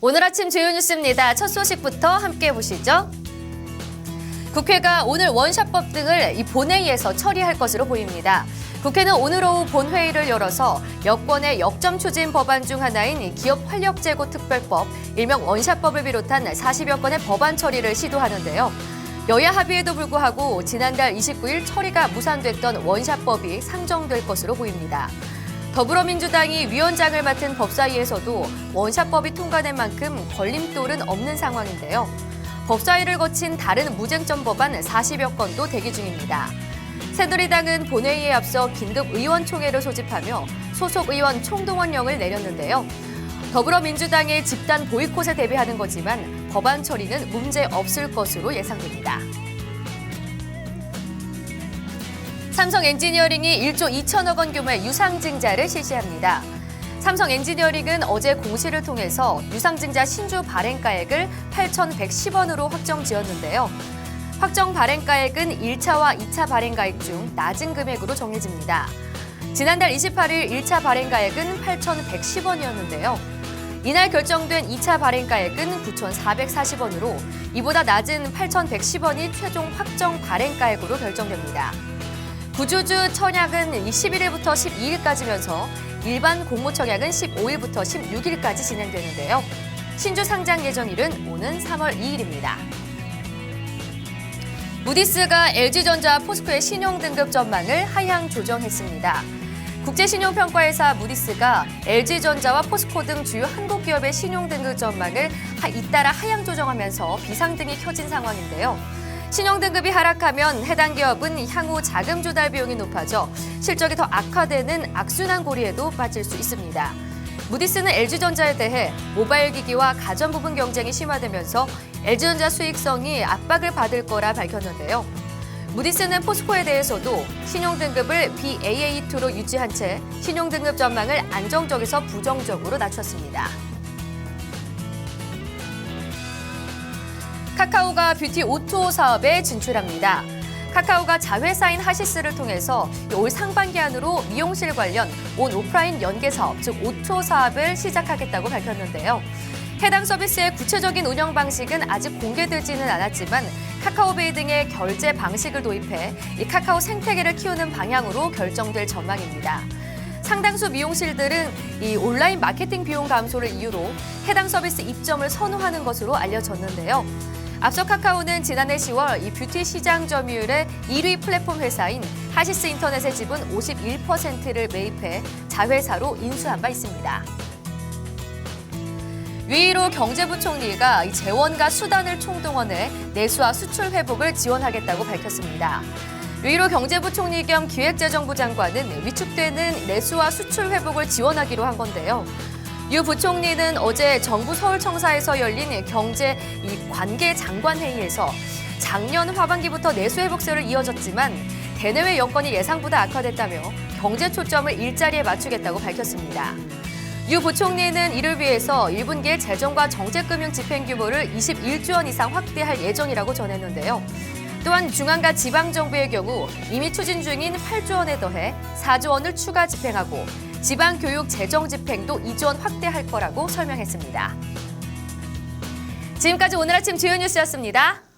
오늘 아침 주요 뉴스입니다. 첫 소식부터 함께 보시죠. 국회가 오늘 원샷법 등을 본회의에서 처리할 것으로 보입니다. 국회는 오늘 오후 본회의를 열어서 여권의 역점 추진 법안 중 하나인 기업 활력 제고 특별법, 일명 원샷법을 비롯한 40여 건의 법안 처리를 시도하는데요. 여야 합의에도 불구하고 지난달 29일 처리가 무산됐던 원샷법이 상정될 것으로 보입니다. 더불어민주당이 위원장을 맡은 법사위에서도 원샷법이 통과된 만큼 걸림돌은 없는 상황인데요. 법사위를 거친 다른 무쟁점 법안 40여 건도 대기 중입니다. 새누리당은 본회의에 앞서 긴급 의원총회를 소집하며 소속 의원 총동원령을 내렸는데요. 더불어민주당의 집단 보이콧에 대비하는 거지만 법안 처리는 문제 없을 것으로 예상됩니다. 삼성 엔지니어링이 1조 2천억 원 규모의 유상증자를 실시합니다. 삼성 엔지니어링은 어제 공시를 통해서 유상증자 신주 발행가액을 8,110원으로 확정 지었는데요. 확정 발행가액은 1차와 2차 발행가액 중 낮은 금액으로 정해집니다. 지난달 28일 1차 발행가액은 8,110원이었는데요. 이날 결정된 2차 발행가액은 9,440원으로 이보다 낮은 8,110원이 최종 확정 발행가액으로 결정됩니다. 구주주 청약은 11일부터 12일까지면서 일반 공모 청약은 15일부터 16일까지 진행되는데요. 신주 상장 예정일은 오는 3월 2일입니다. 무디스가 LG전자와 포스코의 신용 등급 전망을 하향 조정했습니다. 국제신용평가회사 무디스가 LG전자와 포스코 등 주요 한국 기업의 신용 등급 전망을 잇따라 하향 조정하면서 비상등이 켜진 상황인데요. 신용 등급이 하락하면 해당 기업은 향후 자금 조달 비용이 높아져 실적이 더 악화되는 악순환 고리에도 빠질 수 있습니다. 무디스는 LG전자에 대해 모바일 기기와 가전 부분 경쟁이 심화되면서 LG전자 수익성이 압박을 받을 거라 밝혔는데요. 무디스는 포스코에 대해서도 신용 등급을 Baa2로 유지한 채 신용 등급 전망을 안정적에서 부정적으로 낮췄습니다. 카카오가 뷰티 O2O 사업에 진출합니다. 카카오가 자회사인 하시스를 통해서 올 상반기 안으로 미용실 관련 온 오프라인 연계 사업, 즉 O2O 사업을 시작하겠다고 밝혔는데요. 해당 서비스의 구체적인 운영 방식은 아직 공개되지는 않았지만 카카오페이 등의 결제 방식을 도입해 이 카카오 생태계를 키우는 방향으로 결정될 전망입니다. 상당수 미용실들은 이 온라인 마케팅 비용 감소를 이유로 해당 서비스 입점을 선호하는 것으로 알려졌는데요. 앞서 카카오는 지난해 10월 이 뷰티 시장 점유율의 1위 플랫폼 회사인 하시스 인터넷의 지분 51%를 매입해 자회사로 인수한 바 있습니다. 유이로 경제부총리가 이 재원과 수단을 총동원해 내수와 수출 회복을 지원하겠다고 밝혔습니다. 유이로 경제부총리 겸 기획재정부 장관은 위축되는 내수와 수출 회복을 지원하기로 한 건데요. 유 부총리는 어제 정부 서울청사에서 열린 경제 관계 장관 회의에서 작년 하반기부터 내수 회복세를 이어졌지만 대내외 여건이 예상보다 악화됐다며 경제 초점을 일자리에 맞추겠다고 밝혔습니다. 유 부총리는 이를 위해서 1분기의 재정과 정책금융 집행 규모를 21조 원 이상 확대할 예정이라고 전했는데요. 또한 중앙과 지방정부의 경우 이미 추진 중인 8조 원에 더해 4조 원을 추가 집행하고 지방교육 재정 집행도 2조 원 확대할 거라고 설명했습니다. 지금까지 오늘 아침 주요 뉴스였습니다.